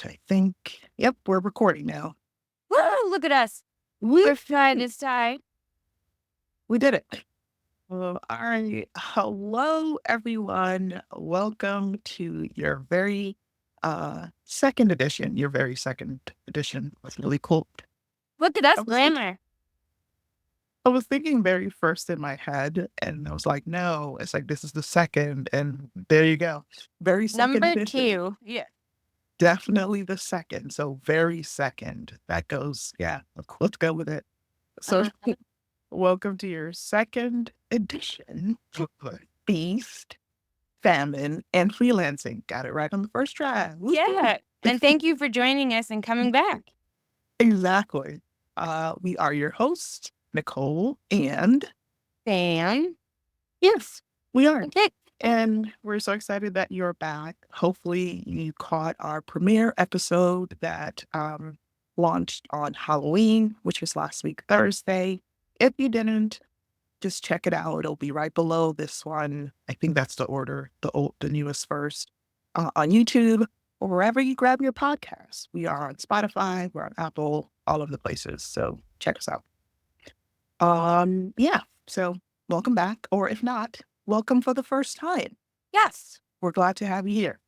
I think, yep, we're recording now. Woo! Look at us. We, We're trying this time. we did it. All right. Hello, everyone. Welcome to your very second edition. Your very second edition. That's really cool. Look at us, I was, think- grammar. I was thinking very first in my head, and I was like, no, it's like this is the second, and there you go. Very second Number edition. 2. Yeah. Definitely the second. So very second. That goes, yeah, let's go with it. So welcome to your second edition of Feast, Famine, and Freelancing. Got it right on the first try. Woo-hoo. Yeah. And thank you for joining us and coming back. Exactly. We are your hosts, Nicole and Sam. yes, we are. Okay. And we're so excited that you're back. Hopefully you caught our premiere episode that launched on Halloween, which was last week, Thursday. If you didn't, just check it out. It'll be right below this one. I think that's the order, the newest first, on YouTube or wherever you grab your podcasts. We are on Spotify, we're on Apple, all of the places. So check us out. Yeah. So welcome back, or if not, welcome for the first time. Yes. We're glad to have you here.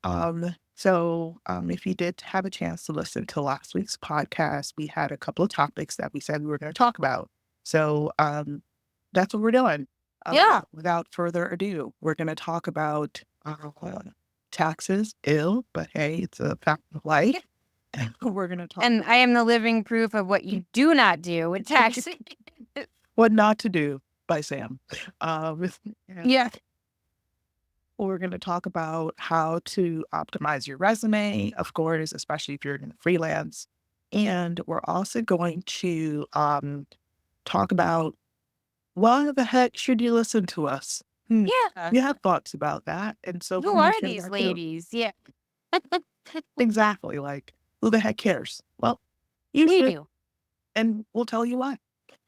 If you did have a chance to listen to last week's podcast, we had a couple of topics that we said we were going to talk about. So that's what we're doing. Yeah. Without further ado, we're going to talk about taxes. Ill, but hey, it's a fact of life. And we're going to talk And I am the living proof of what you do not do with taxes. What Not to Do by Sam. Yeah. We're going to talk about how to optimize your resume, of course, especially if you're going to freelance. And we're also going to talk about why the heck should you listen to us? Yeah. We have thoughts about that. And so Who are these ladies? Yeah. Exactly. Like, who the heck cares? Well, you We should, do. and we'll tell you why.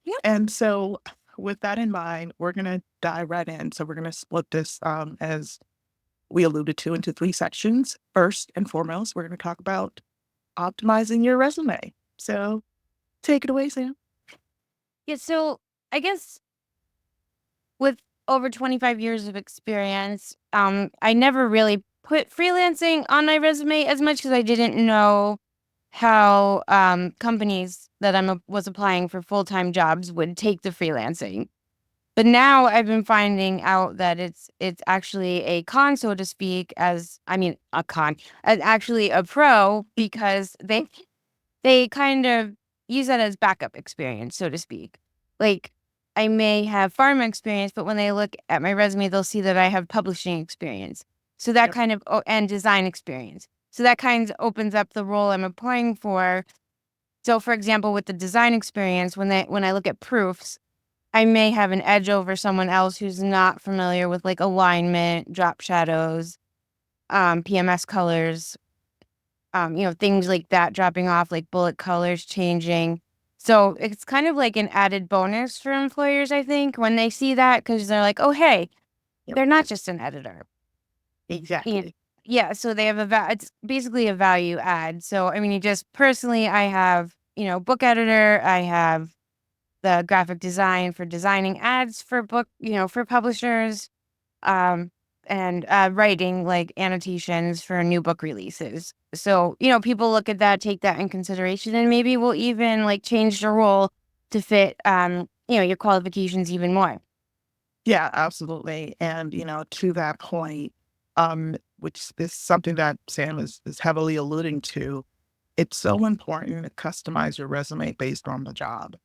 Yeah. And so with that in mind, we're going to dive right in. So we're going to split this, as we alluded to, into 3 sections. First and foremost, we're going to talk about optimizing your resume. So take it away, Sam. Yeah. So I guess with over 25 years of experience, I never really put freelancing on my resume as much because I didn't know how companies that was applying for full-time jobs would take the freelancing. But now I've been finding out that it's actually a con, so to speak, as actually a pro, because they kind of use that as backup experience, so to speak. Like, I may have pharma experience, but when they look at my resume, they'll see that I have publishing experience. So that Yep. and design experience. So that kind of opens up the role I'm applying for. So, for example, with the design experience, when I look at proofs, I may have an edge over someone else who's not familiar with like alignment, drop shadows, PMS colors, things like that dropping off, like bullet colors changing. So it's kind of like an added bonus for employers, I think, when they see that, because they're like, oh, hey, Yep. they're not just an editor. Exactly. Yeah, so they have it's basically a value add. So, I mean, you just personally, I have, book editor, I have the graphic design for designing ads for for publishers, and writing like annotations for new book releases. So, people look at that, take that in consideration, and maybe we'll even like change the role to fit, your qualifications even more. Yeah, absolutely. And, to that point, which is something that Sam is heavily alluding to, it's so important to customize your resume based on the job.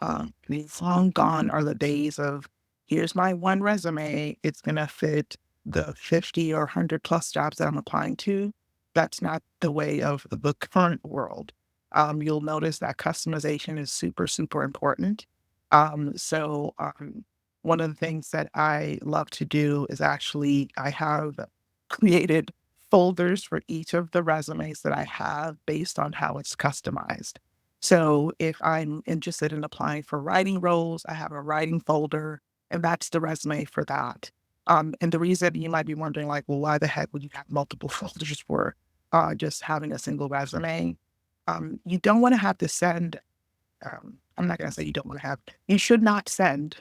Long gone are the days of, here's my one resume, it's going to fit the 50 or 100 plus jobs that I'm applying to. That's not the way of the current world. You'll notice that customization is super, super important. One of the things that I love to do is actually, I have created folders for each of the resumes that I have based on how it's customized. So if I'm interested in applying for writing roles, I have a writing folder, and that's the resume for that. And the reason you might be wondering, like, well, why the heck would you have multiple folders for just having a single resume. You don't want to have to send, I'm not going to say you don't want to have, you should not send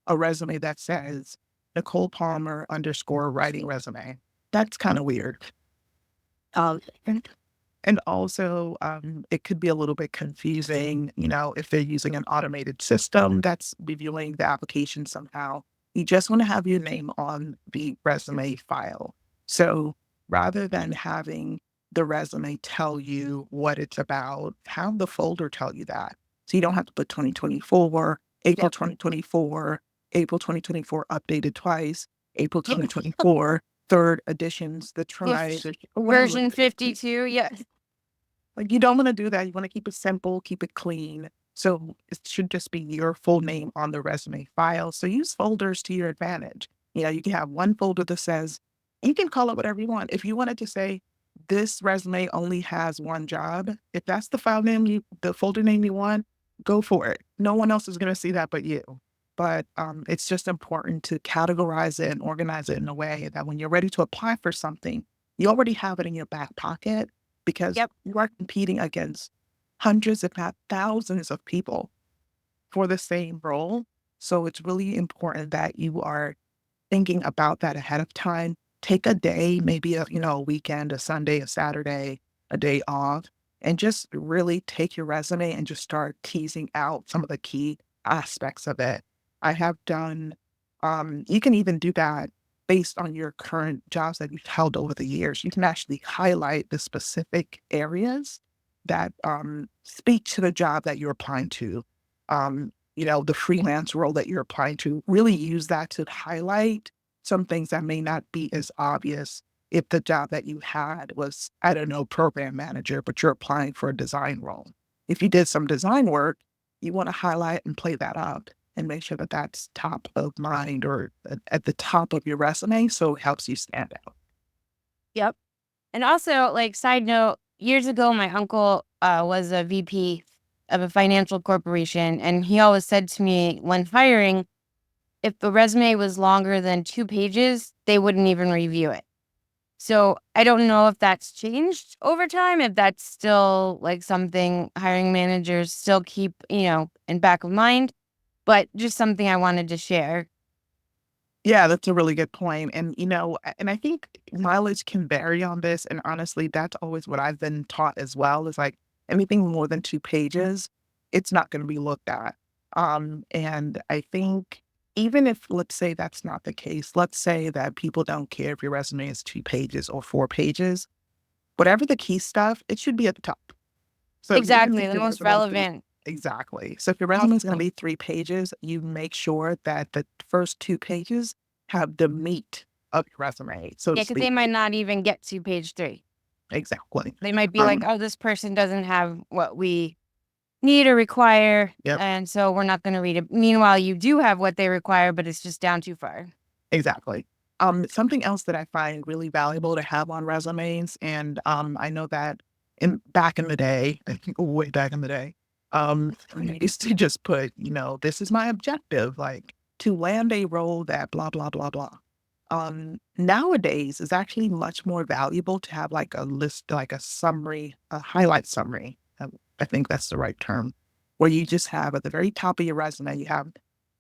a resume that says Nicole Palmer underscore writing resume. That's kind of weird. And also, it could be a little bit confusing, if they're using an automated system that's reviewing the application somehow. You just want to have your name on the resume file. So rather than having the resume tell you what it's about, have the folder tell you that. So you don't have to put 2024, April 2024, April 2024 updated twice, April 2024, third editions, the Trinite, version 52. Yes. like, you don't want to do that. You want to keep it simple, keep it clean. So it should just be your full name on the resume file. So use folders to your advantage. You can have one folder that says, you can call it whatever you want. If you wanted to say, this resume only has one job, if that's the file name, the folder name you want, go for it. No one else is going to see that but you. But it's just important to categorize it and organize it in a way that when you're ready to apply for something, you already have it in your back pocket, because Yep. you are competing against hundreds, if not thousands of people for the same role. So it's really important that you are thinking about that ahead of time. Take a day, maybe a weekend, a Sunday, a Saturday, a day off, and just really take your resume and just start teasing out some of the key aspects of it. I have done, you can even do that based on your current jobs that you've held over the years. You can actually highlight the specific areas that speak to the job that you're applying to. The freelance role that you're applying to, really use that to highlight some things that may not be as obvious if the job that you had was, I don't know, program manager, but you're applying for a design role. If you did some design work, you want to highlight and play that up and make sure that that's top of mind or at the top of your resume, so it helps you stand out. Yep. And also, like, side note, years ago, my uncle was a VP of a financial corporation, and he always said to me when hiring, if the resume was longer than 2 pages, they wouldn't even review it. So I don't know if that's changed over time, if that's still like something hiring managers still keep, in back of mind, but just something I wanted to share. Yeah, that's a really good point. And I think mileage can vary on this. And honestly, that's always what I've been taught as well, is like anything more than 2 pages, it's not going to be looked at. And I think even if, let's say that's not the case, let's say that people don't care if your resume is 2 pages or 4 pages, whatever the key stuff, it should be at the top. So Exactly, the most resume is relevant. exactly. So if your resume is going to be 3 pages, you make sure that the first 2 pages have the meat of your resume, so to Yeah, because they speak. might not even get to page 3. Exactly. They might be like, oh, this person doesn't have what we need or require, Yep. and so we're not going to read it. Meanwhile, you do have what they require, but it's just down too far. Exactly. Something else that I find really valuable to have on resumes, and I know that back in the day, I think way back in the day, I used to just put, this is my objective, like to land a role that blah blah blah blah. Nowadays, it's actually much more valuable to have like a list, like a summary, a highlight summary. I think that's the right term, where you just have at the very top of your resume, you have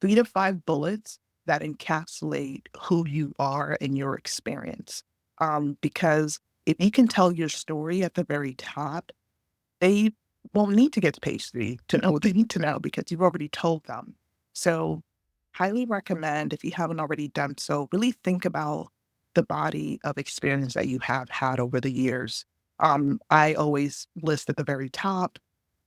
3 to 5 bullets that encapsulate who you are and your experience. Because if you can tell your story at the very top, they won't need to get to page 3 to know what they need to know, because you've already told them. So highly recommend, if you haven't already done so, really think about the body of experience that you have had over the years. I always list at the very top,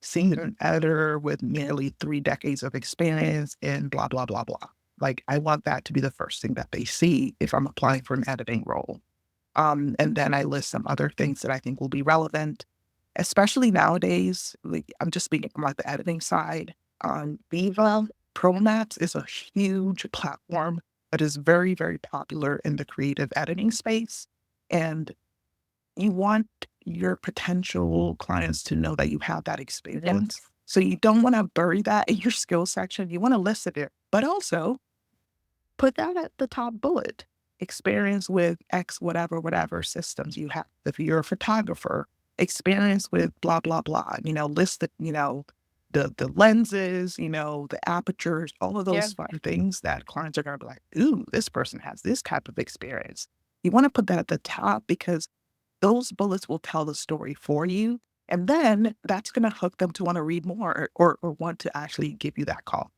senior editor with nearly 3 decades of experience in blah, blah, blah, blah. Like, I want that to be the first thing that they see if I'm applying for an editing role. And then I list some other things that I think will be relevant, especially nowadays. Like, I'm just speaking from like the editing side. Viva ProMax is a huge platform that is very, very popular in the creative editing space. And you want your potential clients to know that you have that experience. So you don't want to bury that in your skill section. You want to list it there, but also put that at the top bullet. experience with X, whatever systems you have. If you're a photographer, experience with blah, blah, blah, list the, the lenses, the apertures, all of Yeah. those fun things that clients are going to be like, ooh, this person has this type of experience. You want to put that at the top because those bullets will tell the story for you. And then that's going to hook them to want to read more or want to actually give you that call.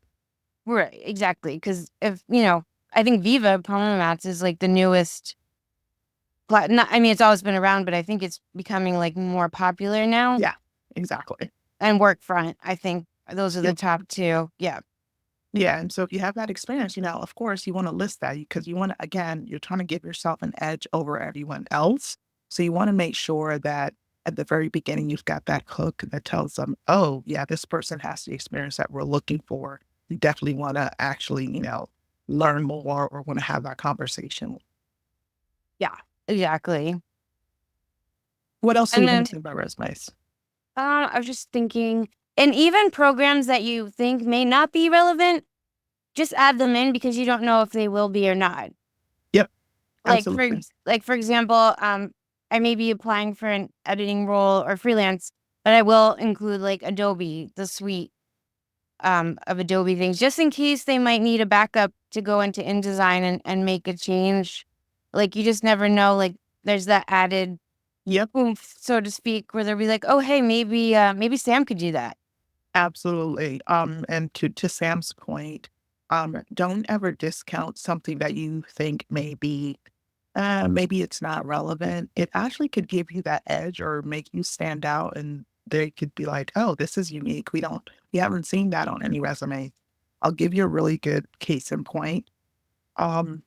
Right, exactly. Because if, I think Viva Polymaths is like the newest. I mean, it's always been around, but I think it's becoming like more popular now. Yeah, exactly. And Workfront, I think those are the Yep. top two. Yeah. Yeah. And so if you have that experience, of course, you want to list that because you want to, again, you're trying to give yourself an edge over everyone else. So you want to make sure that at the very beginning, you've got that hook that tells them, oh, yeah, this person has the experience that we're looking for. You definitely want to actually, learn more or want to have that conversation. Yeah, exactly. What else do And you want then to say about resumes? I was just thinking, and even programs that you think may not be relevant, just add them in because you don't know if they will be or not. Yep, Like for absolutely. like for example, I may be applying for an editing role or freelance, but I will include like Adobe, the suite of Adobe things, just in case they might need a backup to go into InDesign and make a change. Like you just never know. Like there's that added Yep, oomph, so to speak, where they'll be like, oh hey, maybe Sam could do that. absolutely. And to Sam's point, don't ever discount something that you think maybe it's not relevant. It actually could give you that edge or make you stand out, and they could be like, "Oh, this is unique. We haven't seen that on any resume." I'll give you a really good case in point. Um,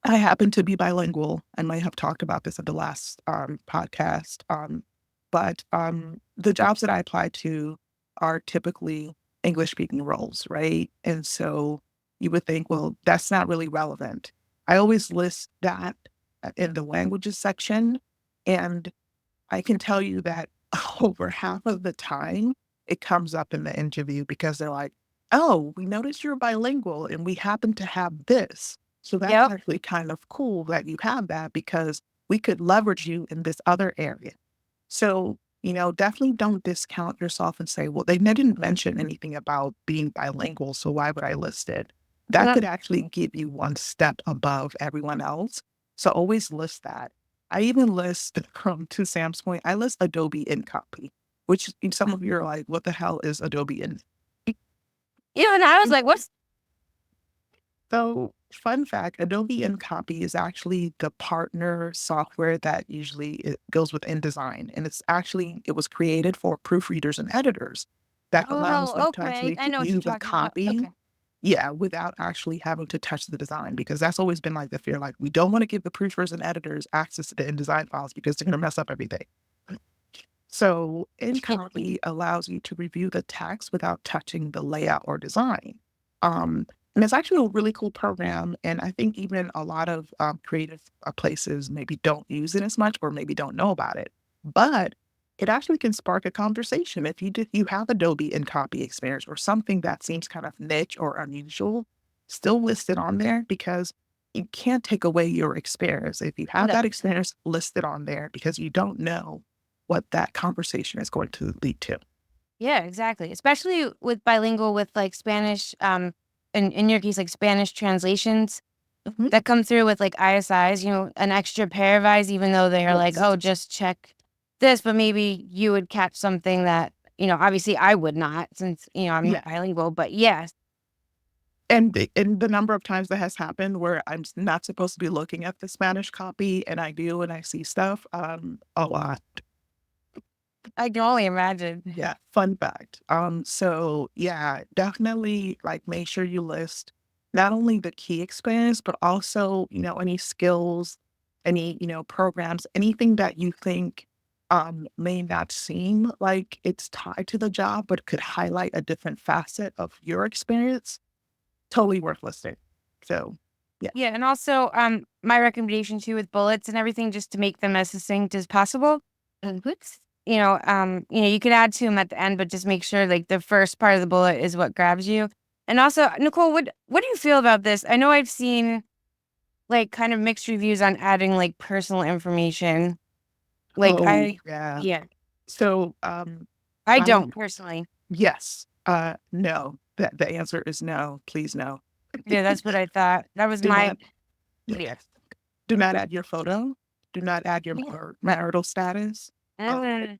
I happen to be bilingual. I might have talked about this at the last podcast. But the jobs that I apply to are typically English speaking roles, right? And so you would think, well, that's not really relevant. I always list that in the languages section. And I can tell you that over half of the time, it comes up in the interview because they're like, oh, we noticed you're bilingual and we happen to have this. So that's Yep. actually kind of cool that you have that because we could leverage you in this other area. So, definitely don't discount yourself and say, well, they didn't mention anything about being bilingual. So why would I list it? That Yep. could actually give you one step above everyone else. So always list that. I even list, to Sam's point, I list Adobe InCopy, which some of you are like, what the hell is Adobe In? Even I was like, what's So, fun fact, Adobe InCopy is actually the partner software that usually it goes with InDesign. And it was created for proofreaders and editors that allows them oh to okay. actually I know what view you're the talking about. copy. Okay. Yeah, without actually having to touch the design, because that's always been like the fear, like we don't want to give the proofers and editors access to the InDesign files because they're going to mess up everything. So InCopy allows you to review the text without touching the layout or design. And it's actually a really cool program. And I think even a lot of creative places maybe don't use it as much or maybe don't know about it. But it actually can spark a conversation. You have Adobe InCopy experience or something that seems kind of niche or unusual, still list it on there because you can't take away your experience. If you have No. that experience, list it on there because you don't know what that conversation is going to lead to. Yeah, exactly. Especially with bilingual with like Spanish, in your case, like Spanish translations Mhm. that come through with like ISIs, an extra pair of eyes, even though they are like, Yes. oh, just check this, but maybe you would catch something that, obviously I would not since, I'm Yeah. not bilingual, but yes. And the number of times that has happened where not supposed to be looking at the Spanish copy and I do and I see stuff, a lot. I can only imagine. Yeah, fun fact. So yeah, definitely like make sure you list not only the key experience, but also, any skills, any, programs, anything that you think may not seem like it's tied to the job, but could highlight a different facet of your experience. Totally worth listing. So yeah. Yeah, and also, my recommendation too with bullets and everything, just to make them as succinct as possible. Whoops. You could add to them at the end, but just make sure like the first part of the bullet is what grabs you. And also, Nicole, what do you feel about this? I know I've seen like kind of mixed reviews on adding like personal information. Like Oh, yeah. yeah, So, I I don't personally. yes, no. The answer is no. Please no. Yeah, that's what I thought. That was Do my not. yeah. Yes. Do not add your photo. Do not add your marital status. Uh, Mm,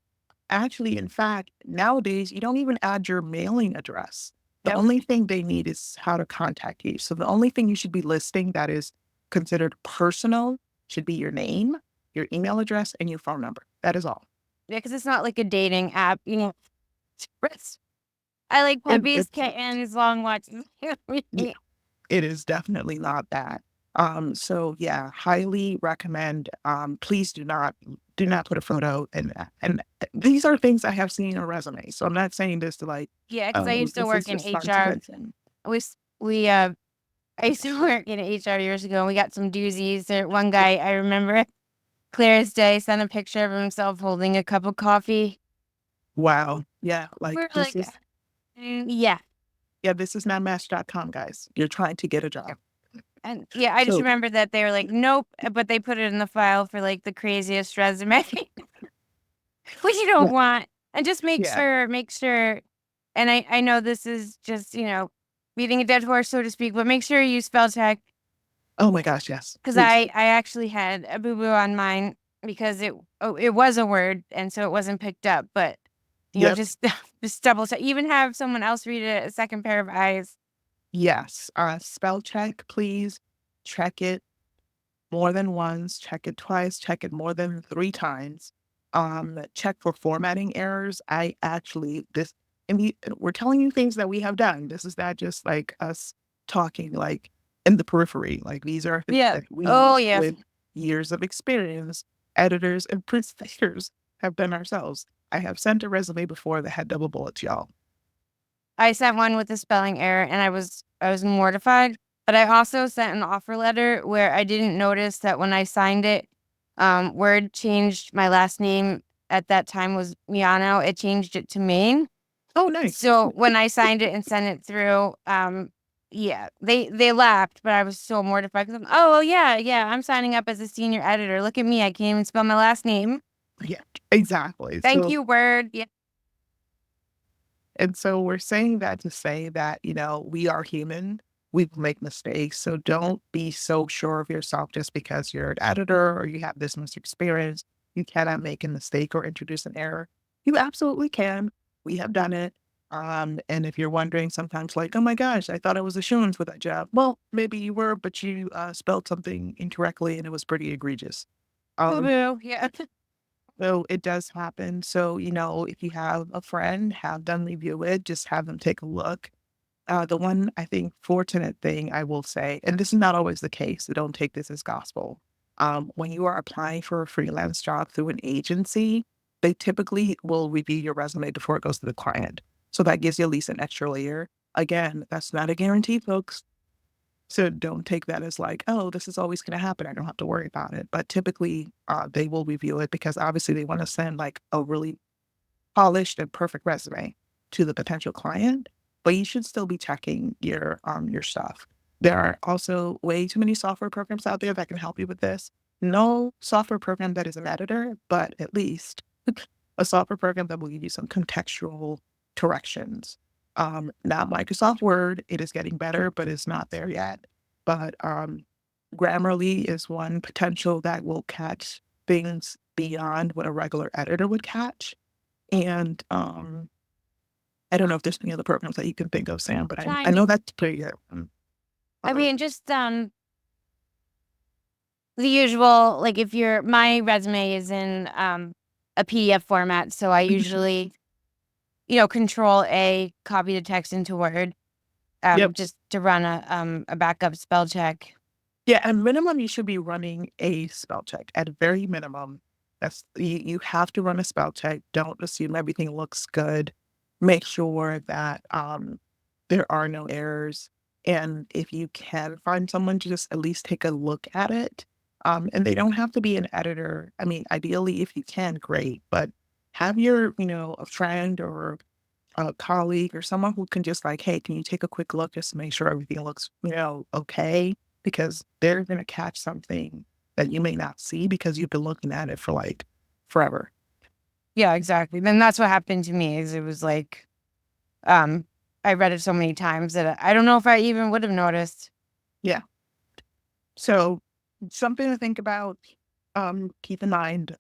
Actually, in fact, nowadays you don't even add your mailing address. The yep. only thing they need is how to contact you. So the only thing you should be listing that is considered personal should be your name, your email address, and your phone number. That is all. Yeah, because it's not like a dating app, you know. It's- I like And puppies, it's kittens, long watches. yeah, it is definitely not that. So yeah, highly recommend. Please do not put a photo and these are things I have seen in a resume. So I'm not saying this to like, Yeah, because I oh, used to this work is in just fun to HR. mention. We I used to work in HR years ago, and we got some doozies. There, one guy I remember clear as day sent a picture of himself holding a cup of coffee. Wow. Yeah, We're like this like, is yeah, yeah, this is not Match.com, guys. You're trying to get a job. and yeah, I just So remember that they were like, nope, but they put it in the file for like the craziest resume, which you don't yeah, want, and just yeah. make sure. And I know this is just beating a dead horse, so to speak, but make sure you spell check. Oh my gosh, yes. Because Please. I actually had a boo boo on mine because it was a word and so it wasn't picked up. But Yep. just just double check. Even have someone else read it a second pair of eyes. Yes. Spell check, please. Check it more than once, check it twice, check it more than 3 times. Check for formatting errors. I actually this and we're telling you things that we have done. This is not just like us talking like in the periphery. Like these are things Yeah. that we Oh yeah. with years of experience, editors and proofreaders have done ourselves. I have sent a resume before that had double bullets, y'all. I sent one with a spelling error and I was mortified. But I also sent an offer letter where I didn't notice that when I signed it, Word changed my last name at that time was Miano. It changed it to Maine. Oh, nice. So when I signed it and sent it through, yeah, they laughed, but I was so mortified because oh well, yeah, I'm signing up as a senior editor. Look at me, I can't even spell my last name. Yeah, exactly. Thank So you, Word. Yeah, And so we're saying that to say that, we are human. We make mistakes. So don't be so sure of yourself just because you're an editor or you have this much experience. You cannot make a mistake or introduce an error. You absolutely can. We have done it. And if you're wondering sometimes like, oh my gosh, I thought I was assurance for that job. Well, maybe you were, but you spelled something incorrectly and it was pretty egregious. boo Um, boo. Yeah, so it does happen. So, if you have a friend, have them review it, just have them take a look. The one I think fortunate thing I will say, and this is not always the case, so don't take this as gospel. When you are applying for a freelance job through an agency, they typically will review your resume before it goes to the client. So that gives you at least an extra layer. Again, that's not a guarantee, folks. So don't take that as like, oh, this is always going to happen. I don't have to worry about it. But typically, they will review it because obviously they want to send like a really polished and perfect resume to the potential client. But you should still be checking your stuff. There are also way too many software programs out there that can help you with this. No software program that is an editor, but at least a software program that will give you some contextual corrections. Not Microsoft Word. It is getting better, but it's not there yet. But Grammarly is one potential that will catch things beyond what a regular editor would catch. And I don't know if there's any other programs that you can think of, Sam, but I trying. know that's pretty good. I Um, mean, just the usual. Like if my resume is in a PDF format, so I usually Control A, copy the text into Word, yep. just to run a backup spell check. Yeah, at minimum, you should be running a spell check. At very minimum, you have to run a spell check. Don't assume everything looks good. Make sure that there are no errors. And if you can find someone to just at least take a look at it, and they don't have to be an editor. I mean, ideally, if you can, great. But have a friend or a colleague or someone who can just like, hey, can you take a quick look just to make sure everything looks, okay? because they're going to catch something that you may not see because you've been looking at it for like forever. Yeah, exactly. Then that's what happened to me is it was like, um, I read it so many times that I don't know if I even would have noticed. Yeah. So something to think about, keep in mind,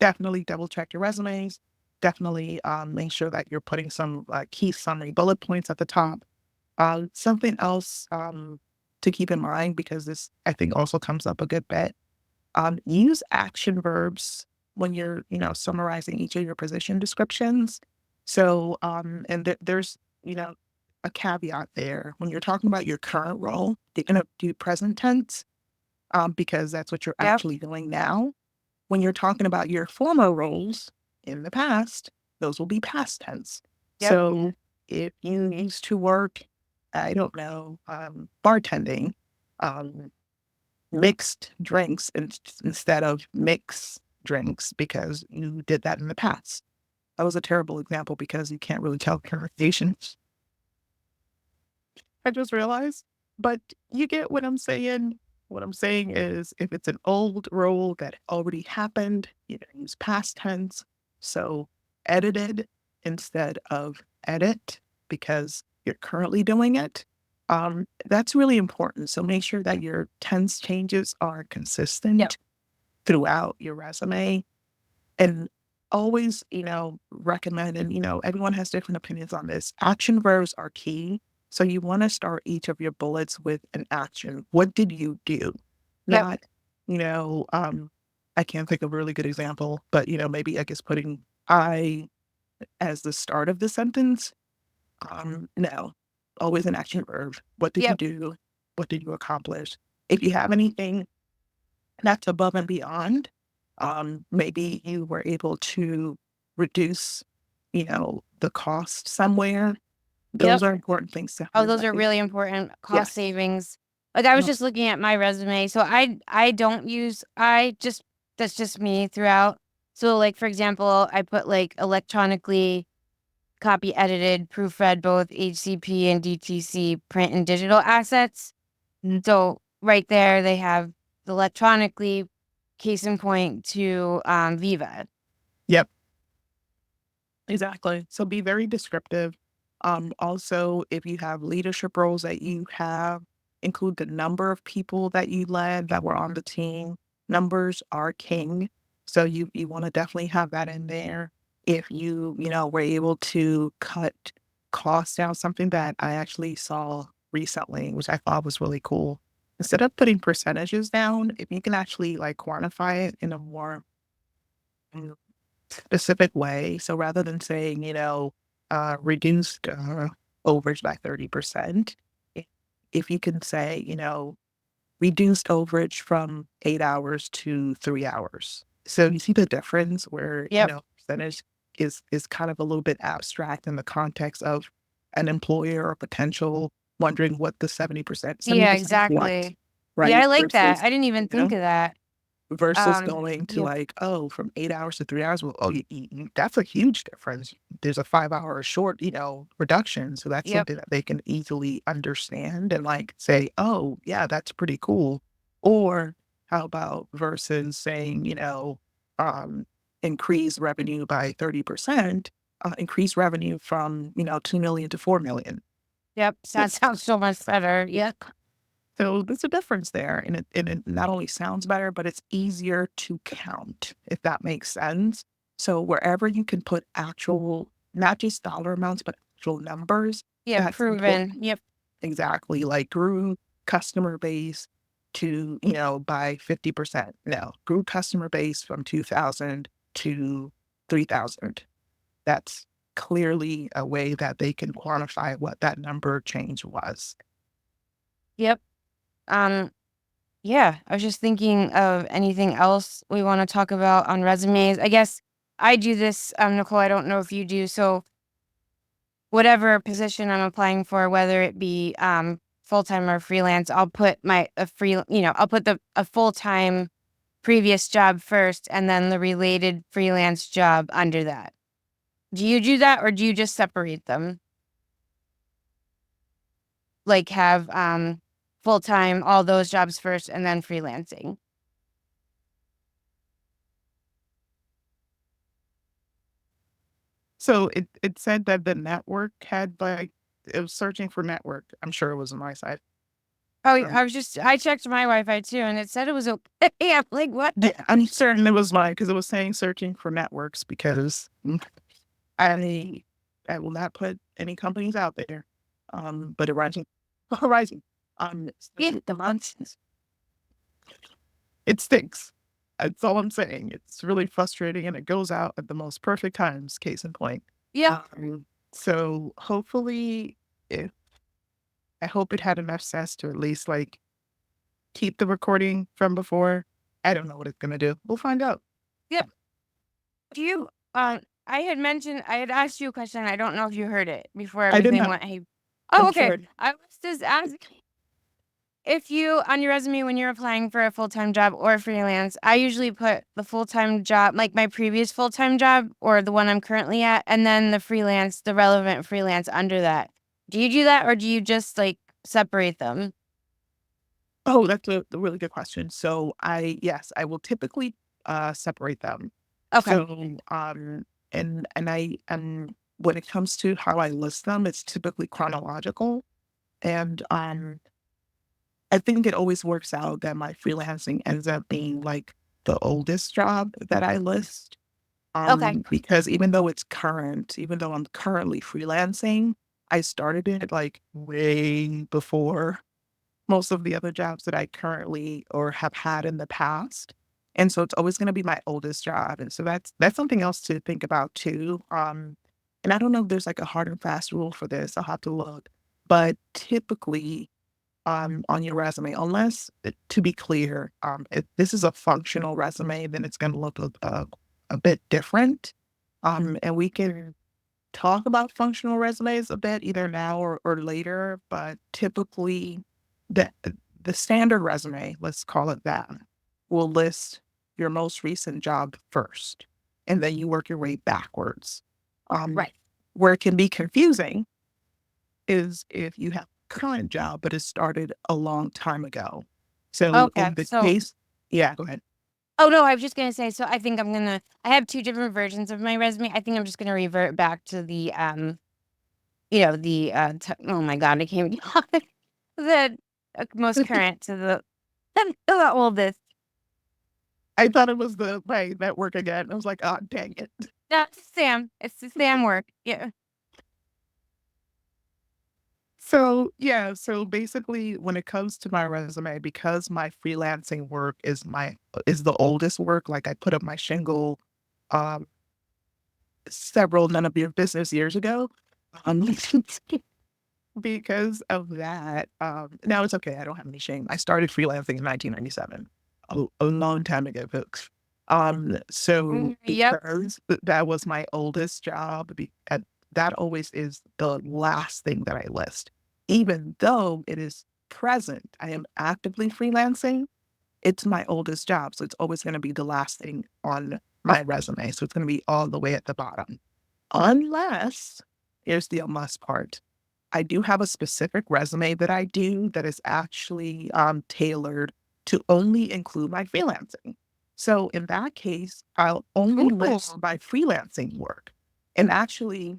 definitely double check your resumes. Definitely make sure that you're putting some key summary bullet points at the top. Something else to keep in mind, because this I think also comes up a good bit, use action verbs when you're, summarizing each of your position descriptions. So, and there's, a caveat there. When you're talking about your current role, you're going to do present tense, because that's what you're Yep. actually doing now. When you're talking about your former roles in the past, those will be past tense. Yep. So if you used to work, I don't know, bartending, um, mixed drinks instead of mix drinks because you did that in the past. That was a terrible example because you can't really tell conversations. I just realized, but you get what I'm saying. What I'm saying is if it's an old role that already happened, you know, use past tense. So edited instead of edit because you're currently doing it. That's really important. So make sure that your tense changes are Yep. consistent throughout your resume, and always, recommend, and, everyone has different opinions on this. Action verbs are key. So you want to start each of your bullets with an action. What did you do? Yep. Not, you know, um, I can't think of a really good example, but, maybe I guess putting I as the start of the sentence. No, always an action verb. What did you Yep. do? What did you accomplish? If you have anything that's above and beyond, maybe you were able to reduce, the cost somewhere. Those Yep. are important things to Oh, those are highlight. really important cost Yes. savings. Like I was No. just looking at my resume. So I don't use I just that's just me throughout. So like for example, I put like electronically copy edited, proofread both HCP and DTC print and digital assets. So right there they have the electronically case in point to Viva. Yep. Exactly. So be very descriptive. Also, if you have leadership roles that you have, include the number of people that you led that were on the team. Numbers are king. So you want to definitely have that in there. If you, were able to cut costs down, something that I actually saw recently, which I thought was really cool. Instead of putting percentages down, if you can actually like quantify it in a more specific way. So rather than saying, reduced overage by 30%, if you can say, reduced overage from 8 hours to 3 hours. So you see the difference where, Yep. percentage is kind of a little bit abstract in the context of an employer or potential wondering what the 70%, Yeah, 70% what, exactly. Yeah, I right? like that. Versus, I didn't even think of that. versus going to Yep. like, oh, from 8 hours to 3 hours. Well, oh, that's a huge difference. There's a 5 hour short, reduction. So that's Yep. something that they can easily understand and like say, oh, yeah, that's pretty cool. Or how about versus saying, um, increase revenue by 30%, increase revenue from, 2 million to 4 million. Yep. That sounds so much better. Yep. So there's a difference there, and it not only sounds better, but it's easier to count, if that makes sense. So wherever you can put actual, not just dollar amounts, but actual numbers, Yep. that's Proven. important. Yep. Exactly. Like grew customer base to, by 50%. No, grew customer base from 2,000 to 3,000. That's clearly a way that they can quantify what that number change was. Yep. Um, yeah, I was just thinking of anything else we want to talk about on resumes. I guess I do this, Nicole, I don't know if you do. So whatever position I'm applying for, whether it be full-time or freelance, I'll put I'll put the a full-time previous job first and then the related freelance job under that. Do you do that or do you just separate them? Like have full-time, all those jobs first, and then freelancing. So it said that the network had like it was searching for network. I'm sure it was on my side. Oh, Um, I checked my Wi-Fi too, and it said it was okay. I'm like, what? yeah, I'm certain it was mine because it was saying searching for networks because I I will not put any companies out there. But Horizon, Horizon, Yeah. the nonsense. It stinks. That's all I'm saying. It's really frustrating and it goes out at the most perfect times, case in point. Yep. So hopefully, if I hope it had enough sense to at least like keep the recording from before. I don't know what it's gonna do. We'll find out. Yep. Do you, I had asked you a question. I don't know if you heard it before I did everything not. went, hey. I'm Oh, okay. sure. I was just asking if you, on your resume, when you're applying for a full-time job or freelance, I usually put the full-time job, like my previous full-time job or the one I'm currently at, and then the relevant freelance under that. Do you do that or do you just like separate them? Oh, that's a really good question. So yes, I will typically separate them. Okay. So and when it comes to how I list them, it's typically chronological. And I think it always works out that my freelancing ends up being like the oldest job that I list. Okay. Because even though I'm currently freelancing, I started it like way before most of the other jobs that I currently or have had in the past. And so it's always going to be my oldest job. And so that's something else to think about too. And I don't know if there's like a hard and fast rule for this. I'll have to look. But typically, on your resume, unless to be clear, if this is a functional resume, then it's going to look a bit different. And we can talk about functional resumes a bit either now or later, but typically the the standard resume, let's call it that, will list your most recent job first, and then you work your way backwards. Um, Right. where it can be confusing is if you have a current job, but it started a long time ago. So Okay. in the case, yeah, go ahead. Oh no, I was just gonna say, so I have two different versions of my resume. I think I'm just gonna revert back to the, oh my God, I can't even the most current to the oldest. I thought it was the my network again. I was like, oh, dang it. That's Sam. It's the Sam work. Yeah. So, yeah, so basically when it comes to my resume, because my freelancing work is the oldest work, like I put up my shingle um several none of your business years ago. Um because of that, now it's okay, I don't have any shame. I started freelancing in 1997, a long time ago, folks. So Yep. because that was my oldest job, that always is the last thing that I list. Even though it is present, I am actively freelancing, it's my oldest job. So it's always going to be the last thing on my resume. So it's going to be all the way at the bottom. Unless, here's the must part. I do have a specific resume that I do that is actually tailored to only include my freelancing. So in that case, I'll only list my freelancing work. And actually,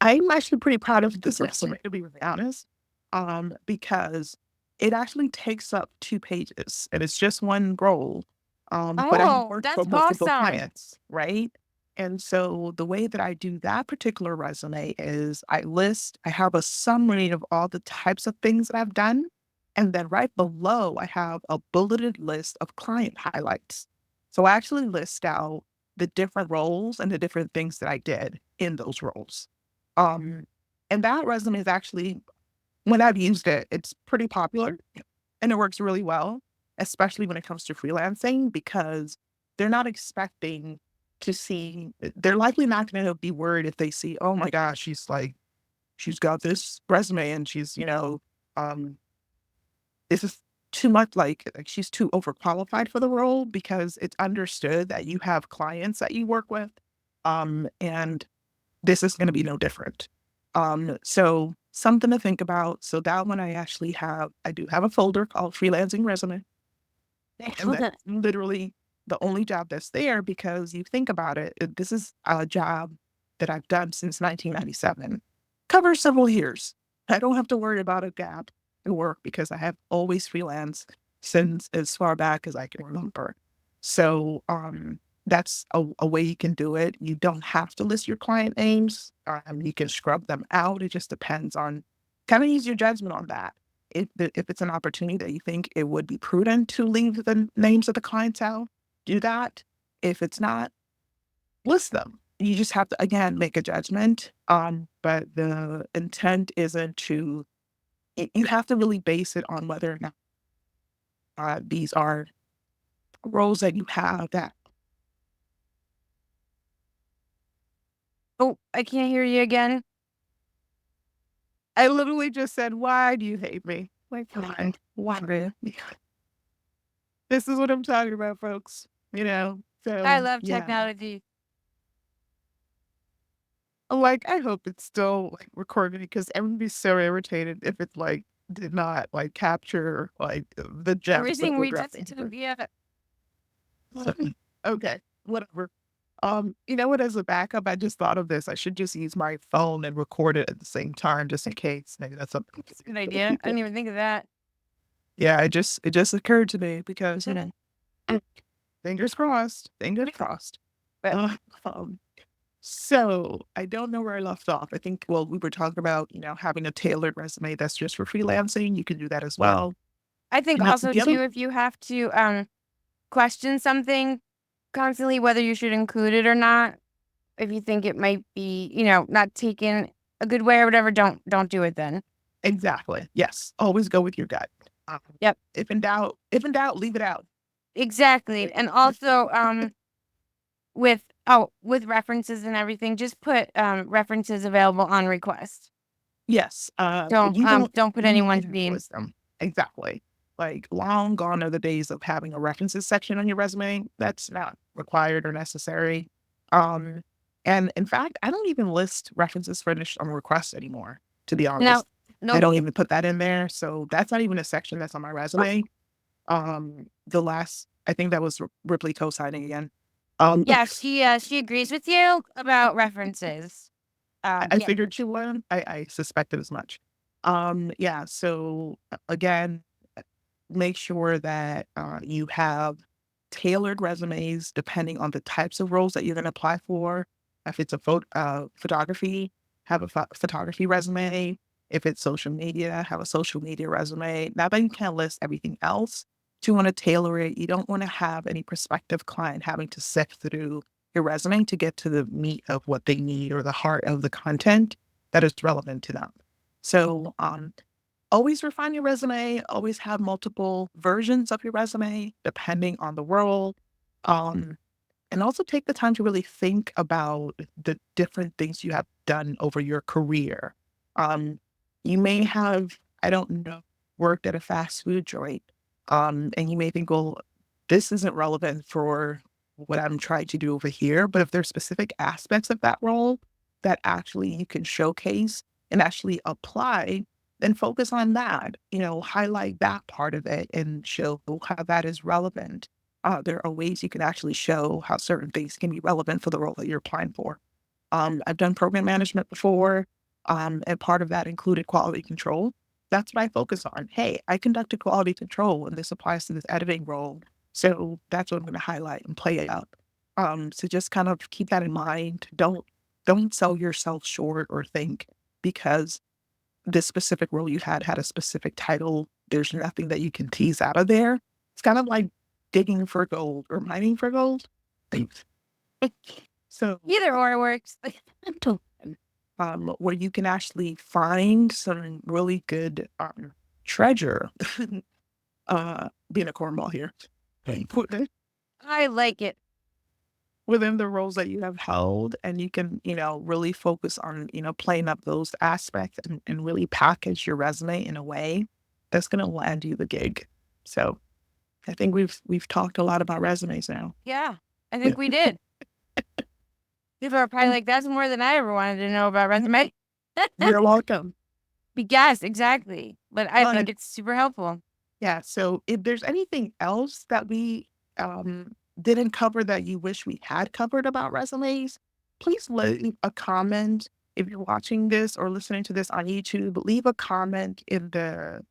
I'm actually pretty proud of this resume, to be really honest, because it actually takes up 2 pages and it's just one role. But I Oh, work for that's multiple awesome. clients, right? And so the way that I do that particular resume is I have a summary of all the types of things that I've done. And then right below, I have a bulleted list of client highlights. So I actually list out the different roles and the different things that I did in those roles. Um, and that resume is actually, when I've used it, it's pretty popular and it works really well, especially when it comes to freelancing, because they're not expecting to see, they're likely not going to be worried if they see, oh my gosh, she's got this resume and um, this is too much like she's too overqualified for the role because it's understood that you have clients that you work with. And this is going to be no different. So something to think about. So that one I do have a folder called freelancing resume. And that's literally the only job that's there because you think about it, this is a job that I've done since 1997, covers several years. I don't have to worry about a gap in work because I have always freelanced since as far back as I can remember. So that's a way you can do it. You don't have to list your client names. You can scrub them out. It just depends on kind of use your judgment on that. If it's an opportunity that you think it would be prudent to leave the names of the clients out, do that. If it's not, list them. You just have to, again, make a judgment. But the intent isn't to, you have to really base it on whether or not these are roles that you have that. Oh, I can't hear you again. I literally just said, why do you hate me? Wait, Why? This is what I'm talking about, folks. I So love yeah. technology. Like, I hope it's still, like, recording because everyone be so irritated if it, like, did not, like, capture, like, the gems that Everything we're we just dropping took, here. yeah. Okay, whatever. You know what? As a backup, I just thought of this. I should just use my phone and record it at the same time just in case. Maybe that's something. That's a good idea. I didn't even think of that. Yeah, it just occurred to me because, fingers crossed, fingers crossed. But Uh, um, So I don't know where I left off. I think, well, we were talking about, having a tailored resume that's just for freelancing. You can do that as well. I think Now, also the other, too, if you have to question something constantly, whether you should include it or not, if you think it might be, not taken a good way or whatever, don't do it then. exactly. Yes. Always go with your gut. Um, Yep, if in doubt, leave it out. exactly. And also with references and everything, just put references available on request. Yes. Don't You don't don't put need to anyone's have name. wisdom. Exactly. Like, long gone are the days of having a references section on your resume. That's not required or necessary. Um, and in fact, I don't even list references furnished on request anymore, to be No, honest. I no. don't even put that in there. So that's not even a section that's on my resume. The last, I think that was Ripley co-signing again. Um, Yeah, she agrees with you about references. I Yeah. figured she would. I suspected as much. Yeah. So again, make sure that you have tailored resumes depending on the types of roles that you're going to apply for. If it's a photography, have a photography resume. If it's social media, have a social media resume. Now that you can't list everything else, you want to tailor it. You don't want to have any prospective client having to sift through your resume to get to the meat of what they need or the heart of the content that is relevant to them. So, always refine your resume, always have multiple versions of your resume depending on the role. Um, and also take the time to really think about the different things you have done over your career. Um, you may have, I don't know, worked at a fast food joint. And you may think, well, this isn't relevant for what I'm trying to do over here. But if there's specific aspects of that role that actually you can showcase and actually apply, then focus on that, highlight that part of it and show how that is relevant. There are ways you can actually show how certain things can be relevant for the role that you're applying for. I've done program management before, and part of that included quality control. That's what I focus on. Hey, I conducted quality control, and this applies to this editing role. So that's what I'm going to highlight and play it out. So just kind of keep that in mind. Don't sell yourself short or think because this specific role you had a specific title. There's nothing that you can tease out of there. It's kind of like digging for gold or mining for gold. Thanks. So, Either or works. where you can actually find some really good treasure. Being a cornball here. I like it. Within the roles that you have held, and you can, really focus on, playing up those aspects and really package your resume in a way that's going to land you the gig. So I think we've talked a lot about resumes now. Yeah, I think we did. People are probably like, that's more than I ever wanted to know about resume. You're welcome. Yes, exactly. But I Uh, think it's super helpful. yeah. So if there's anything else that we didn't cover that you wish we had covered about resumes, please leave a comment. If you're watching this or listening to this on YouTube, leave a comment in the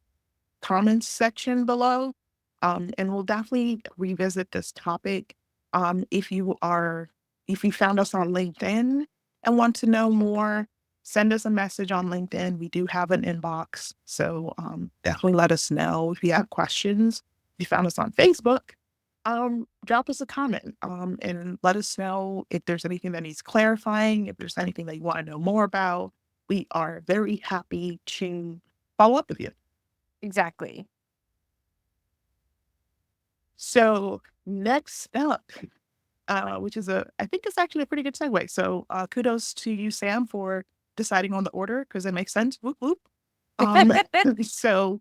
comments section below. And we'll definitely revisit this topic. If if you found us on LinkedIn and want to know more, send us a message on LinkedIn. We do have an inbox. So definitely let us know if you have questions. If you found us on Facebook, drop us a comment and let us know if there's anything that needs clarifying, if there's anything that you want to know more about. We are very happy to follow up with you. Exactly. So next up, which is I think it's actually a pretty good segue. So kudos to you, Sam, for deciding on the order because it makes sense. Whoop whoop. Um, so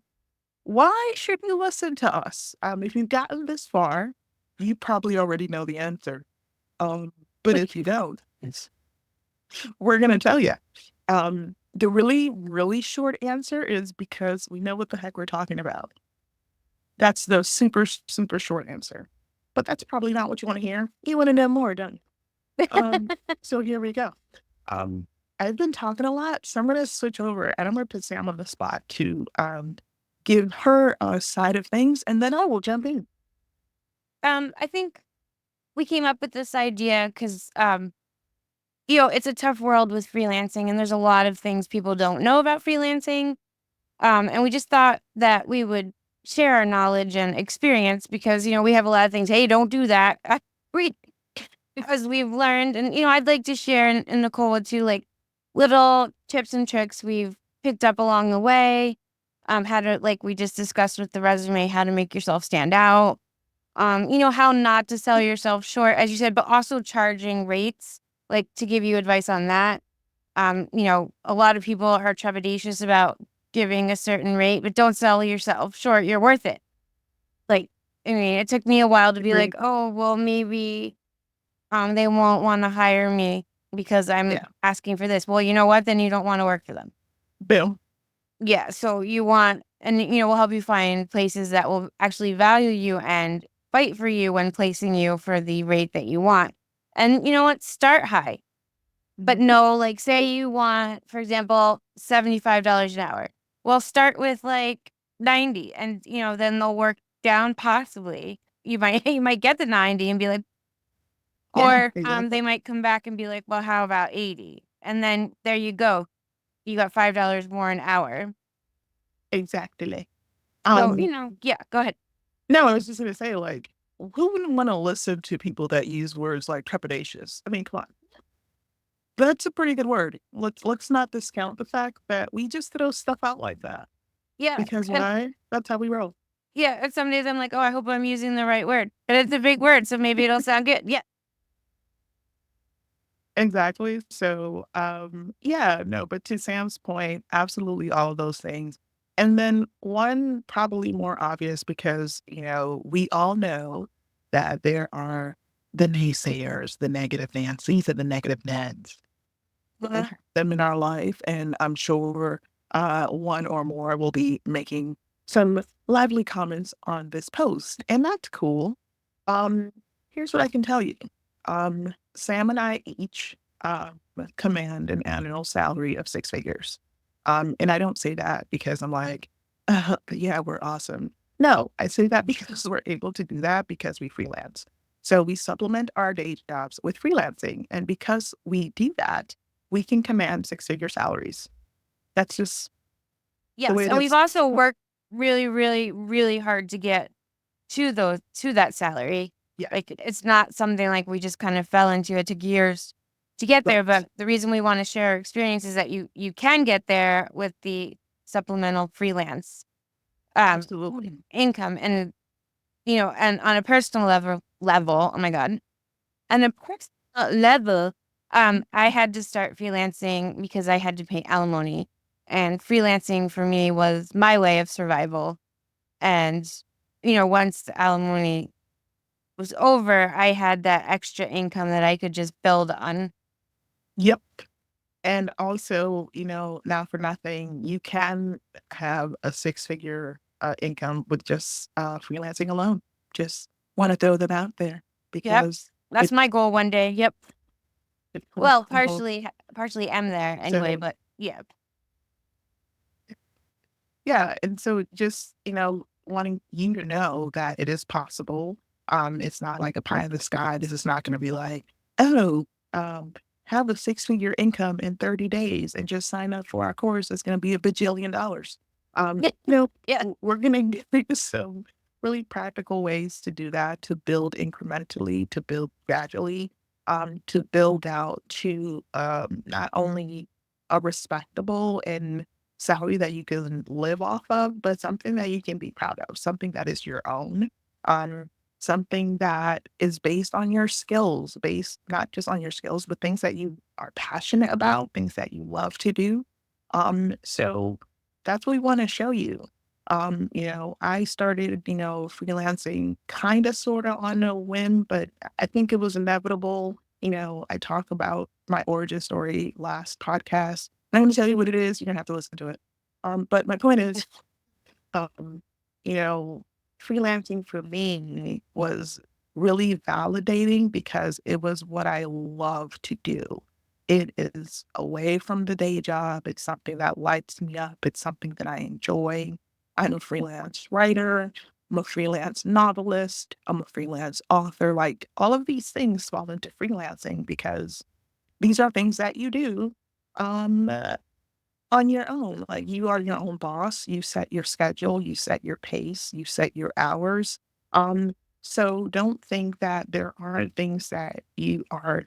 why should you listen to us? If you've gotten this far, you probably already know the answer. But if you don't, we're gonna tell you. The really, really short answer is because we know what the heck we're talking about. That's the super, super short answer. But that's probably not what you want to hear. You want to know more, don't you? So here we go. Um, I've been talking a lot, so I'm going to switch over and I'm going to put Sam on the spot to give her a side of things, and then I will jump in. I think we came up with this idea because it's a tough world with freelancing, and there's a lot of things people don't know about freelancing. And we just thought that we would share our knowledge and experience because, we have a lot of things. Hey, don't do that. We, because we've learned, and, I'd like to share, and Nicole would too, like little tips and tricks we've picked up along the way. How to, like we just discussed with the resume, how to make yourself stand out. How not to sell yourself short, as you said, but also charging rates, like to give you advice on that. A lot of people are trepidatious about giving a certain rate, but don't sell yourself short. You're worth it. Like, I mean, it took me a while to be Agreed. like, oh, well, maybe they won't want to hire me because I'm Yeah. asking for this. Well, you know what? Then you don't want to work for them. Bill. Yeah. So you want, and we'll help you find places that will actually value you and fight for you when placing you for the rate that you want. And you know what? Start high. But no, like, say you want, for example, $75 an hour. Well, start with, like, 90 and, then they'll work down possibly. You might get the 90 and be like Yeah, or, exactly. they might come back and be like, "Well, how about 80?" And then there you go. You got $5 more an hour. Exactly. So, Um, yeah, go ahead. no, I was just gonna say, like, who wouldn't want to listen to people that use words like trepidatious? I mean, come on. That's a pretty good word. Let's not discount the fact that we just throw stuff out like that. Yeah, Because and why? That's how we roll. yeah, and some days I'm like, "Oh, I hope I'm using the right word." But it's a big word, so maybe it'll sound good. Yeah. Exactly. So, yeah, no, but to Sam's point, absolutely all of those things. And then one probably more obvious because, we all know that there are the naysayers, the negative Nancy's and the negative Neds. Them in our life. And I'm sure one or more will be making some lively comments on this post. And that's cool. Um, Here's what I can tell you. Sam and I each command an annual salary of six figures. And I don't say that because I'm like, yeah, we're awesome. No, I say that because we're able to do that because we freelance. So we supplement our day jobs with freelancing. And because we do that, we can command six figure salaries. That's just the Yes, way and we've that's, also worked really, really, really hard to get to that salary. yeah, Like, it's not something like we just kind of fell into. It took years to get there, right. but the reason we wanna share our experience is that you can get there with the supplemental freelance, um, Absolutely. income and, and on a personal level, oh my god, on a personal level, I had to start freelancing because I had to pay alimony, and freelancing for me was my way of survival, and, once the alimony was over, I had that extra income that I could just build on. Yep. And also, not for nothing, you can have a six-figure income with just freelancing alone. Just want to throw that out there Yep. because That's it, my goal one day. Yep. it's Well, possible. partially am there anyway, So, but yeah. yeah. And so just, wanting you to know that it is possible. It's not like a pie in the sky. This is not going to be like, oh, um, have a six-figure income in 30 days and just sign up for our course. It's going to be a bajillion dollars. Yeah. No, Yeah. we're going to give you some really practical ways to do that, to build incrementally, to build gradually, to build out to not only a respectable and salary that you can live off of, but something that you can be proud of, something that is your own, um, something that is based on your skills, based not just on your skills, but things that you are passionate about, things that you love to do. So that's what we want to show you. I started, freelancing kind of sort of on a whim, but I think it was inevitable. I talked about my origin story last podcast. I'm going to tell you what it is. You're going to have to listen to it. But my point is, um, you know, freelancing for me was really validating because it was what I love to do. It is away from the day job. It's something that lights me up. It's something that I enjoy. I'm a freelance writer. I'm a freelance novelist. I'm a freelance author. Like all of these things fall into freelancing because these are things that you do. Um, on your own. Like you are your own boss. You set your schedule, you set your pace, you set your hours. Um, so don't think that there aren't things that you are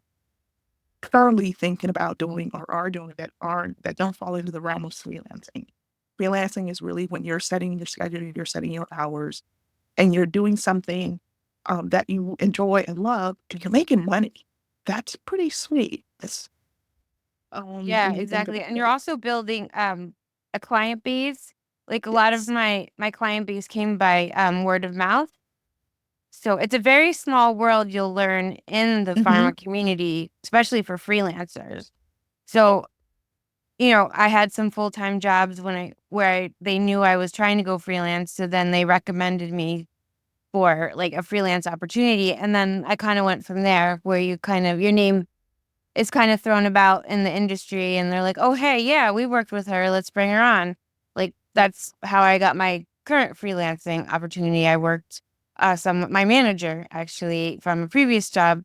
thoroughly thinking about doing or are doing that don't fall into the realm of freelancing. Freelancing is really when you're setting your schedule, you're setting your hours, and you're doing something that you enjoy and love, and you're making money. That's pretty sweet. It's Yeah, when you think exactly. about And you're it. also building a client base. Like a lot of my client base came by word of mouth. So it's a very small world you'll learn in the Mhm. pharma community, especially for freelancers. So, I had some full-time jobs they knew I was trying to go freelance, so then they recommended me for like a freelance opportunity. And then I kind of went from there where your name is kind of thrown about in the industry and they're like, "Oh, hey, yeah, we worked with her. Let's bring her on." Like that's how I got my current freelancing opportunity. I worked my manager actually from a previous job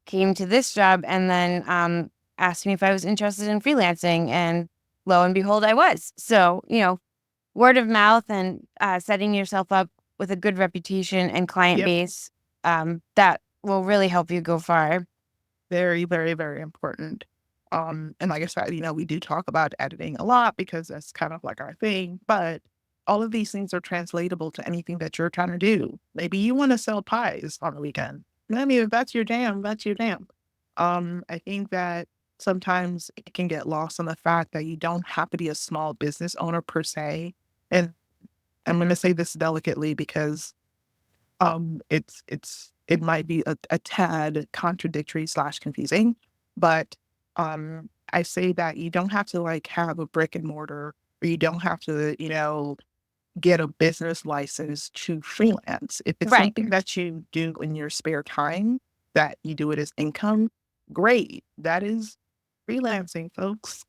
came to this job and then asked me if I was interested in freelancing and lo and behold I was. So, word of mouth and setting yourself up with a good reputation and client Yep. base that will really help you go far. Very, very, very important. And like I said, we do talk about editing a lot because that's kind of like our thing, but all of these things are translatable to anything that you're trying to do. Maybe you want to sell pies on the weekend. I mean, if that's your jam, that's your jam. I think that sometimes it can get lost on the fact that you don't have to be a small business owner per se. And I'm going to say this delicately because it might be a tad contradictory slash confusing, but I say that you don't have to like have a brick and mortar, or you don't have to, get a business license to freelance. If it's Right. something that you do in your spare time, that you do it as income, great. That is freelancing, folks.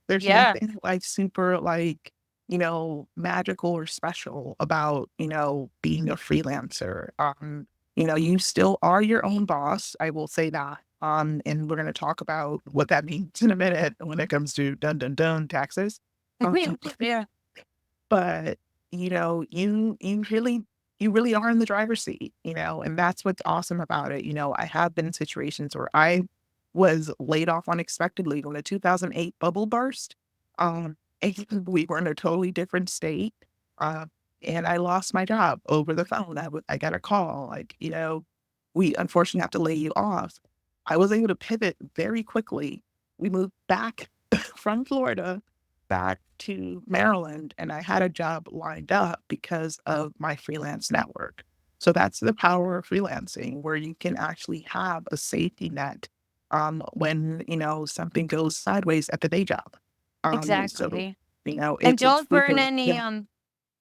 There's Yeah. nothing like super like, magical or special about, being a freelancer. You still are your own boss. I will say that. And we're going to talk about what that means in a minute when it comes to dun dun dun taxes. Um, Yeah. but you really are in the driver's seat, and that's what's awesome about it. I have been in situations where I was laid off unexpectedly when the 2008 bubble burst. And we were in a totally different state. Uh, and I lost my job over the phone. I got a call, like, we unfortunately have to lay you off. I was able to pivot very quickly. We moved back from Florida back to Maryland, and I had a job lined up because of my freelance network. So that's the power of freelancing, where you can actually have a safety net when, something goes sideways at the day job. So, Exactly. And it's frequent. Yeah.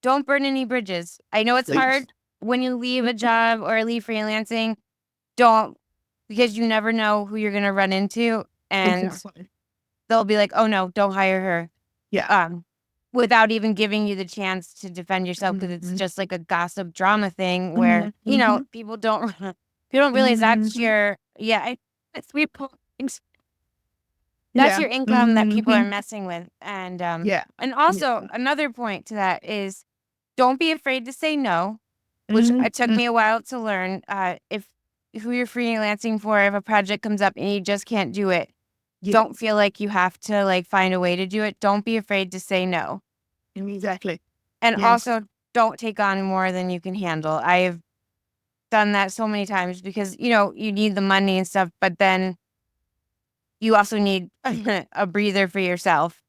don't burn any bridges. I know it's Please. hard when you leave a job or leave freelancing. Don't, because you never know who you're gonna run into, and Exactly. they'll be like, "Oh no, don't hire her," Yeah. without even giving you the chance to defend yourself, because it's Mhm. just like a gossip drama thing where Mhm. Mhm. people don't people don't realize that's Mhm. your it's that's Yeah. your income that people are Mhm. messing with, Yeah. and Yeah. also another point to that is don't be afraid to say no, which Mhm. it took me a while to learn. If who you're freelancing for, if a project comes up and you just can't do it, Yeah. don't feel like you have to like find a way to do it. Don't be afraid to say no. Exactly. And Yes. also don't take on more than you can handle. I've done that so many times because, you need the money and stuff, but then you also need a breather for yourself,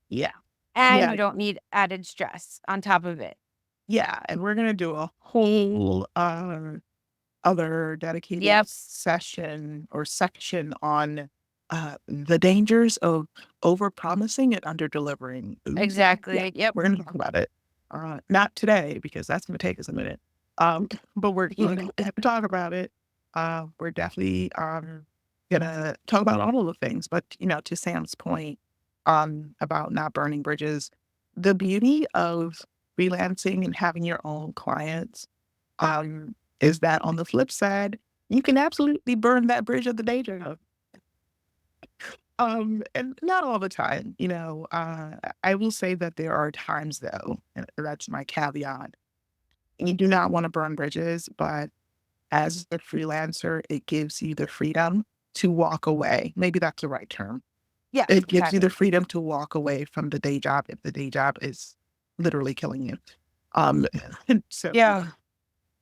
Yeah. and Yeah. you don't need added stress on top of it. Yeah. And we're gonna do a whole other dedicated Yep, session or section on the dangers of over promising and under delivering. Ooh, yeah, exactly. Yep. we're going to talk about it. Not today because that's going to take us a minute. But we're going to have to talk about it. We're definitely going to talk about all of the things. But to Sam's point about not burning bridges, the beauty of freelancing and having your own clients is that on the flip side, you can absolutely burn that bridge at the day job. And not all the time, I will say that there are times though, and that's my caveat. You do not want to burn bridges, but as a freelancer, it gives you the freedom to walk away. Maybe that's the right term. Yeah, It gives you exactly. the freedom to walk away from the day job if the day job is literally killing you. Um, so Yeah.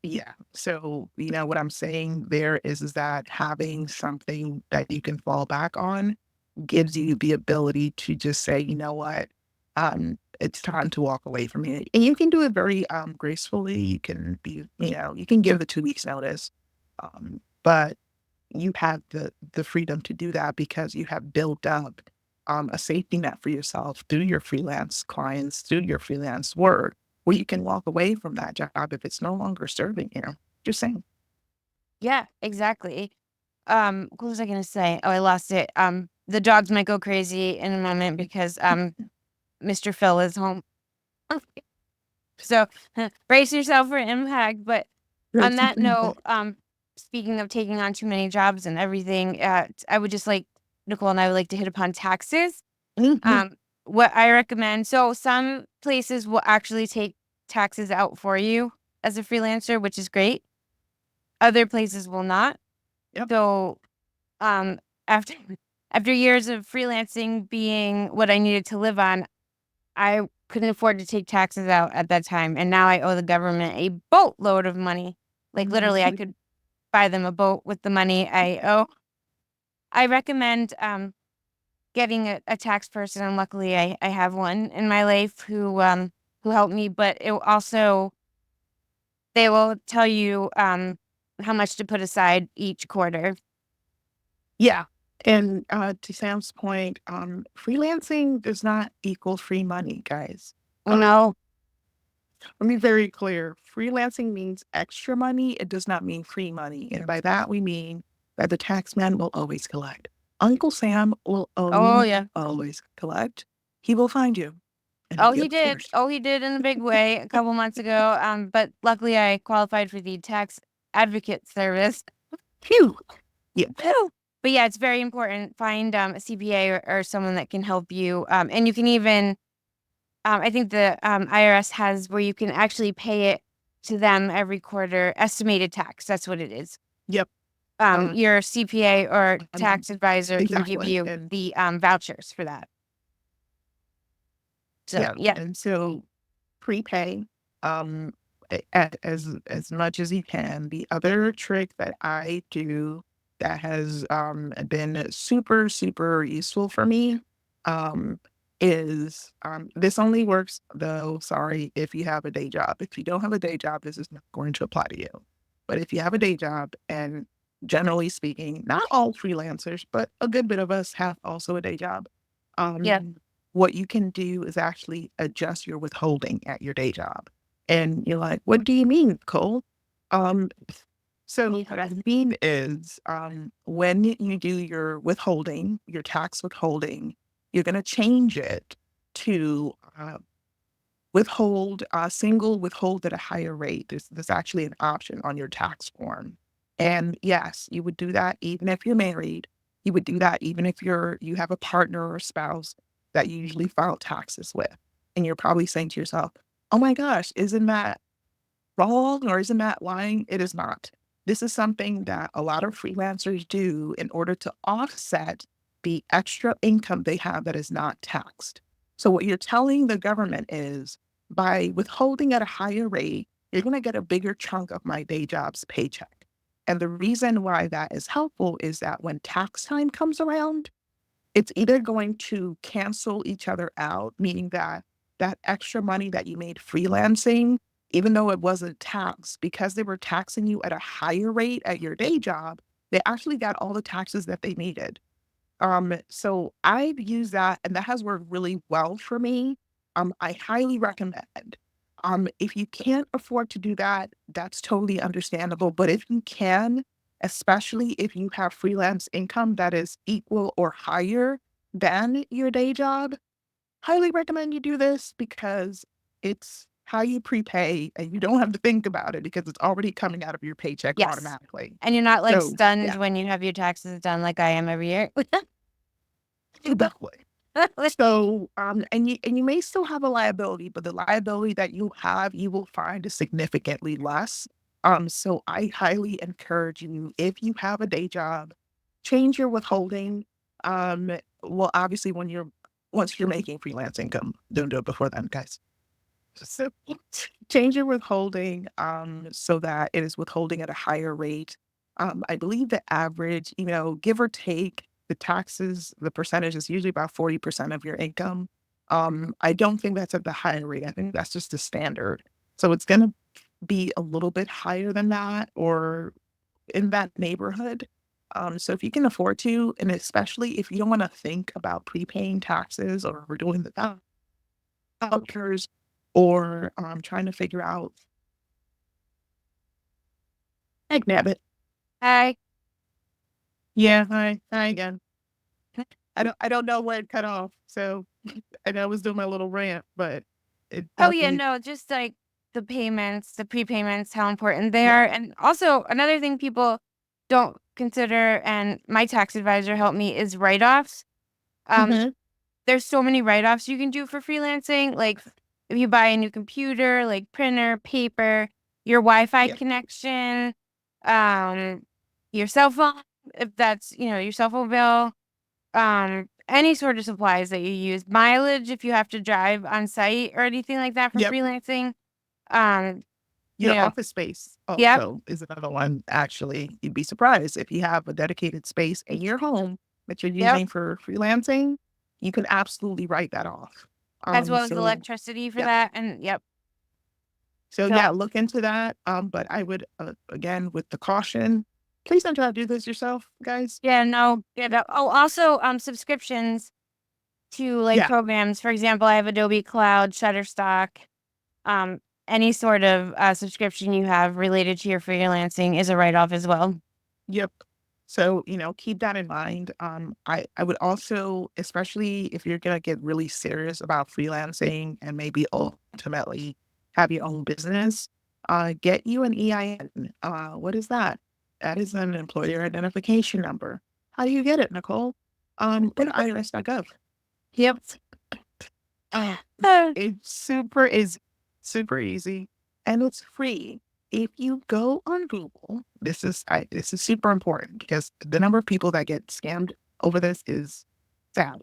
Yeah. So, what I'm saying there is that having something that you can fall back on gives you the ability to just say, you know what, it's time to walk away from it. And you can do it very gracefully. You can you can give the 2 weeks notice. But you have the freedom to do that because you have built up a safety net for yourself through your freelance clients, through your freelance work, where you can walk away from that job if it's no longer serving you. Just saying. Yeah, exactly. What was I gonna say? Oh, I lost it. The dogs might go crazy in a moment because Mr. Phil is home. So brace yourself for impact. But on that note, speaking of taking on too many jobs and everything, I would just like Nicole and I would like to hit upon taxes. Mhm. What I recommend. So some places will actually take taxes out for you as a freelancer, which is great. Other places will not. Yep. So um after after years of freelancing being what I needed to live on, I couldn't afford to take taxes out at that time, and now I owe the government a boatload of money. Like literally I Mhm. could buy them a boat with the money I owe. I recommend getting a tax person, and luckily I have one in my life who helped me, but it will also they will tell you how much to put aside each quarter. Yeah. And to Sam's point, freelancing does not equal free money, guys. Oh no. Let me be very clear. Freelancing means extra money. It does not mean free money. And by that, we mean that the tax man will always collect. Uncle Sam will Oh always, yeah. always collect. He will find you and he'll Oh, be he did. upstairs. Oh, he did in a big way a couple months ago. But luckily I qualified for the tax advocate service. Phew. Yeah. Woo! But yeah, it's very important. Find a CPA or someone that can help you. And you can even, I think the IRS has where you can actually pay it to them every quarter, estimated tax. That's what it is. Yep. Your CPA or Um, tax advisor can give exactly. you And the vouchers for that. So yeah. yeah. And so prepay as much as you can. The other trick that I do that has been super super useful for me um, is this only works though. Sorry, if you have a day job. If you don't have a day job, this is not going to apply to you. But if you have a day job and generally speaking, not all freelancers, but a good bit of us have also a day job. Yeah. What you can do is actually adjust your withholding at your day job. And you're like, what do you mean, Cole? Um, so what I mean is, when you do your withholding, your tax withholding, you're going to change it to single withhold at a higher rate. There's actually an option on your tax form. And yes, you would do that even if you're married. You would do that even if you have a partner or a spouse that you usually file taxes with. And you're probably saying to yourself, oh my gosh, isn't that wrong or isn't that lying? It is not. This is something that a lot of freelancers do in order to offset the extra income they have that is not taxed. So, what you're telling the government is by withholding at a higher rate, you're going to get a bigger chunk of my day job's paycheck. And the reason why that is helpful is that when tax time comes around, it's either going to cancel each other out, meaning that that extra money that you made freelancing, even though it wasn't taxed, because they were taxing you at a higher rate at your day job, they actually got all the taxes that they needed. So I've used that and that has worked really well for me. I highly recommend. If you can't afford to do that, that's totally understandable. But if you can, especially if you have freelance income that is equal or higher than your day job, highly recommend you do this because it's how you prepay and you don't have to think about it because it's already coming out of your paycheck Yes. automatically. And you're not like So stunned yeah, when you have your taxes done like I am every year. exactly. So, and you may still have a liability, but the liability that you have, you will find is significantly less. So I highly encourage you, if you have a day job, change your withholding. Well, obviously once you're making freelance income, don't do it before then, guys. So change your withholding so that it is withholding at a higher rate. I believe the average, give or take the taxes, the percentage is usually about 40% of your income. I don't think that's at the higher rate. I think that's just the standard. So it's going to be a little bit higher than that or in that neighborhood. So if you can afford to, and especially if you don't want to think about prepaying taxes or we're doing the vouchers or trying to figure out, heck, nabbit. Hi. Yeah, hi again. I don't know where it cut off. So I know I was doing my little rant, but it Oh, yeah, definitely, no, just like the payments, the prepayments, how important they are. And also, another thing people don't consider, and my tax advisor helped me, is write offs. Um, yeah. there's so many write offs you can do for freelancing. Like if you buy a new computer, like printer, paper, your Wi Fi Yeah. connection, um, your cell phone, if that's, your cell phone bill, any sort of supplies that you use, mileage if you have to drive on site or anything like that for Yep. freelancing. Um, you Your know, office space yep, also is another one. Actually, you'd be surprised if you have a dedicated space in your home that you're yep, using for freelancing, you can absolutely write that off. as well as So electricity for yeah. that. And yep. So So yeah, look into that. But I would again with the caution, please don't try to do this yourself, guys. yeah, no, yeah. Oh, also subscriptions to like Yeah. programs. For example, I have Adobe Cloud, Shutterstock. Um, any sort of subscription you have related to your freelancing is a write off as well. Yep. So, keep that in mind. I would also, especially if you're gonna get really serious about freelancing and maybe ultimately have your own business, get you an EIN. What is that? That is an employer identification number. How do you get it, Nicole? Go to irs.gov. Yep. Uh, Uh, it's super easy and it's free. If you go on Google, this is super important because the number of people that get scammed over this is sad.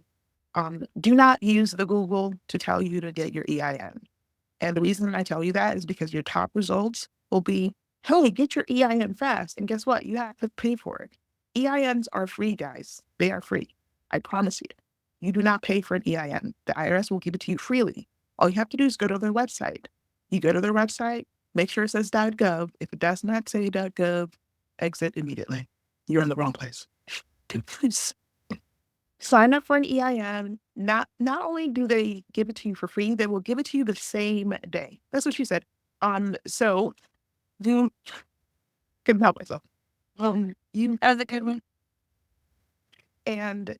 Do not use the Google to tell you to get your EIN. And the reason I tell you that is because your top results will be, hey, get your EIN fast. And guess what? You have to pay for it. EINs are free, guys. They are free. I promise you. You do not pay for an EIN. The IRS will give it to you freely. All you have to do is go to their website. You go to their website, make sure it says .gov. If it does not say .gov, exit immediately. you're in the wrong place. Please sign up for an EIN. Not only do they give it to you for free, they will give it to you the same day. That's what she said. So you couldn't help myself. You That was a good one. and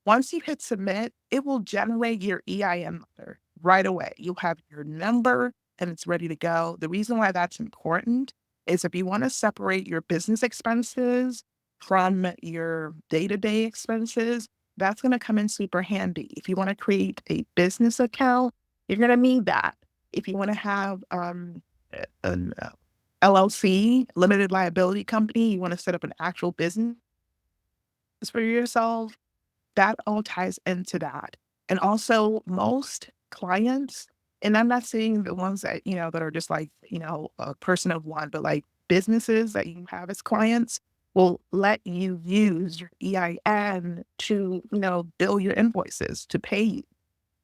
once you hit submit, it will generate your EIN number right away. You'll have your number and it's ready to go. The reason why that's important is if you want to separate your business expenses from your day-to-day expenses, that's going to come in super handy. If you want to create a business account, you're going to need that. If you want to have an LLC, limited liability company, you want to set up an actual business for yourself, that all ties into that. And also most clients, and I'm not saying the ones that, that are just like, a person of one, but like businesses that you have as clients will let you use your EIN to, bill your invoices, to pay you.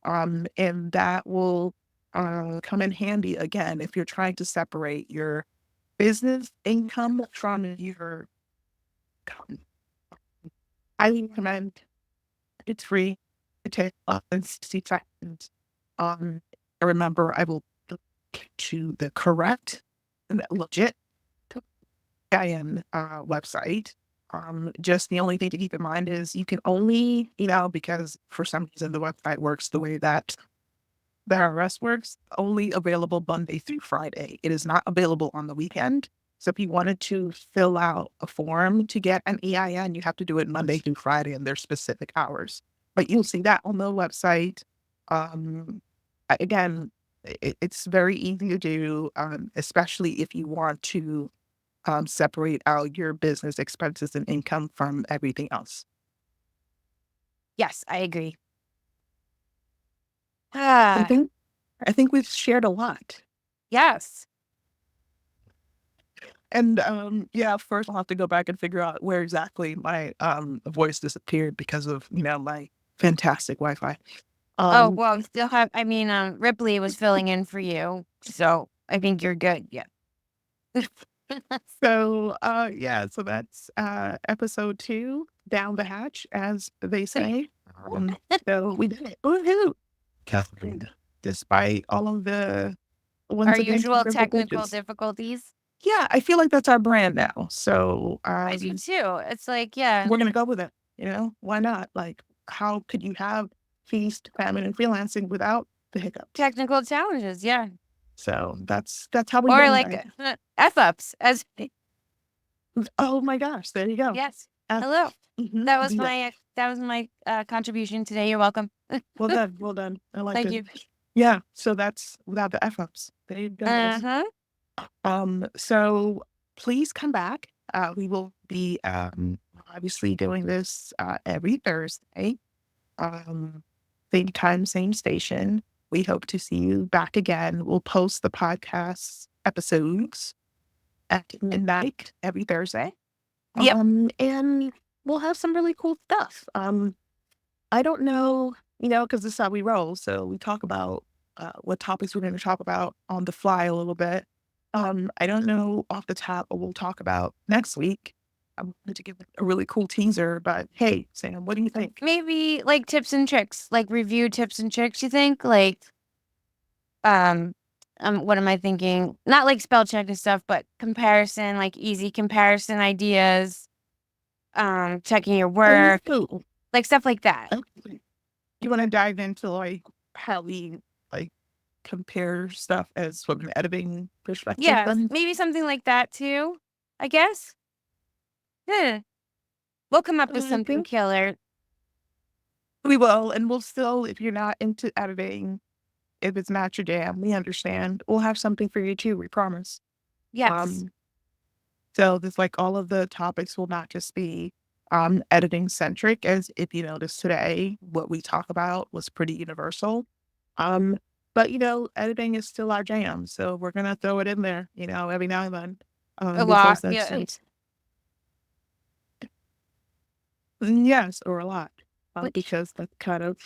And that will come in handy again if you're trying to separate your business income from your income. I recommend it's free. It takes less than 60 seconds. Remember, I will link to the correct and legit IAM website. Just the only thing to keep in mind is you can only, because for some reason the website works the way that the IRS works, only available Monday through Friday. It is not available on the weekend. So if you wanted to fill out a form to get an EIN, you have to do it Monday through Friday and there's specific hours. But you'll see that on the website. Again, it's very easy to do, especially if you want to separate out your business expenses and income from everything else. Yes, I agree. I think we've shared a lot. Yes. And yeah, first I'll have to go back and figure out where exactly my voice disappeared because of, my fantastic Wi-Fi. Oh, well, you still have, Ripley was filling in for you. So I think you're good. Yeah. So yeah, so that's episode 2, down the hatch, as they say. So we did it. Woohoo! Catherine, despite all of the Our usual technical difficulties. Yeah, I feel like that's our brand now. So I do too. It's like, yeah, we're gonna go with it. Why not? Like, how could you have feast, famine, and freelancing without the hiccup? technical challenges. Yeah. So that's how we Or do like it. F-ups as Oh my gosh, there you go. yes. Hello. That was my contribution today. You're welcome. Well done, well done. I like Thank it. you. Yeah, so that's without the F-ups. There you go. So please come back. We will be obviously doing this every Thursday. Same time, same station. We hope to see you back again. We'll post the podcast episodes at midnight every Thursday. Yep. And we'll have some really cool stuff. I don't know, because this is how we roll. So we talk about what topics we're going to talk about on the fly a little bit. I don't know off the top what we'll talk about next week. I wanted to give a really cool teaser, but hey, Sam, what do you think? Maybe like tips and tricks, like review tips and tricks, you think? Like, what am I thinking? Not like spell check and stuff, but comparison, like easy comparison ideas, checking your work, Cool. like stuff like that. You want to dive into like how we like compare stuff as from an editing perspective? Yeah, then? maybe something like that too, I guess. Yeah. We'll come up with something killer. We will, and we'll still, if you're not into editing, if it's not your jam, we understand. We'll have something for you too, we promise. Yes. So there's like all of the topics will not just be editing centric, as if you notice today, what we talk about was pretty universal. But editing is still our jam. So we're gonna throw it in there, every now and then. A lot. Yeah. Yes, or a lot. Because that's kind of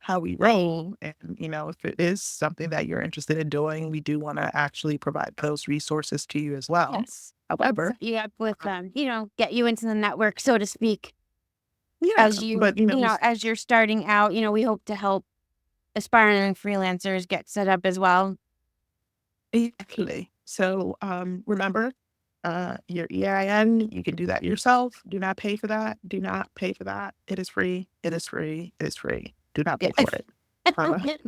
how we roll. And, if it is something that you're interested in doing, we do want to actually provide those resources to you as well. Yes. However, Set you up with, get you into the network, so to speak, yeah, as but, as you're starting out. We hope to help aspiring freelancers get set up as well. exactly. So, remember, your EIN, you can do that yourself. Do not pay for that. Do not pay for that. It is free. It is free. It is free. Do not pay Yeah. for it.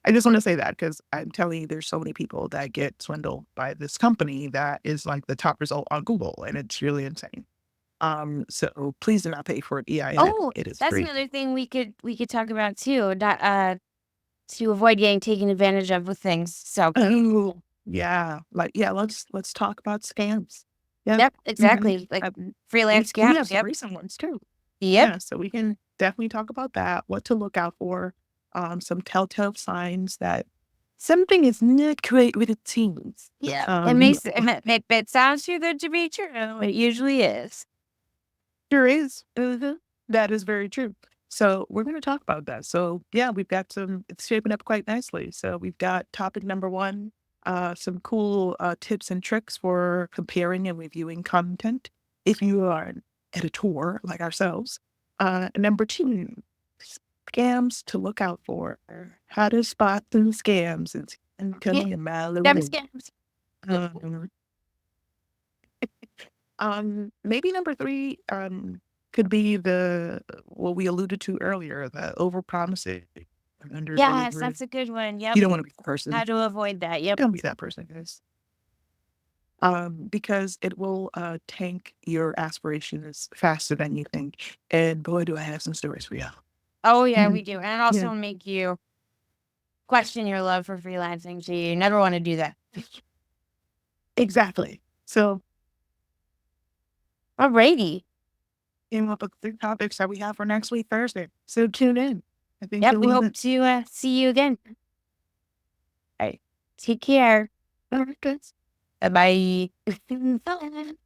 I just want to say that because I'm telling you, there's so many people that get swindled by this company that is like the top result on Google, and it's really insane. So please do not pay for an EIN. Oh, It is that's free. another thing we could talk about too. To avoid getting taken advantage of with things. So, Oh, yeah. Like, yeah, let's talk about scams. Yeah. yep, Mhm. exactly. Like We freelance we have scams. some Yep. recent ones too. Yep. Yeah, so we can definitely talk about that, what to look out for, some telltale signs that something is not quite what it seems. Yeah. It Um, makes it sounds too good to be true. It usually is. There is. That is very true. So we're going to talk about that. So yeah, we've got it's shaping up quite nicely. So we've got topic number one, some cool tips and tricks for comparing and reviewing content if you are an editor like ourselves. Number two, scams to look out for. How to spot some scams and Yeah. coming a mile Them away. scams. Um, Maybe number three, could be what we alluded to earlier, the overpromising and under Yes, delivery. that's a good one. Yep. You don't want to be the person. How to avoid that. Yep. Don't be that person, guys. Because it will tank your aspirations faster than you think. And boy, do I have some stories for you. Oh yeah, Mhm. we do. And Yeah, also make you question your love for freelancing. So you never want to do that. exactly. So, Alrighty. came up with the topics that we have for next week, Thursday. So tune in. I think Yep. you'll We love hope it. to see you again. All right. Take care. All right, guys. Bye bye.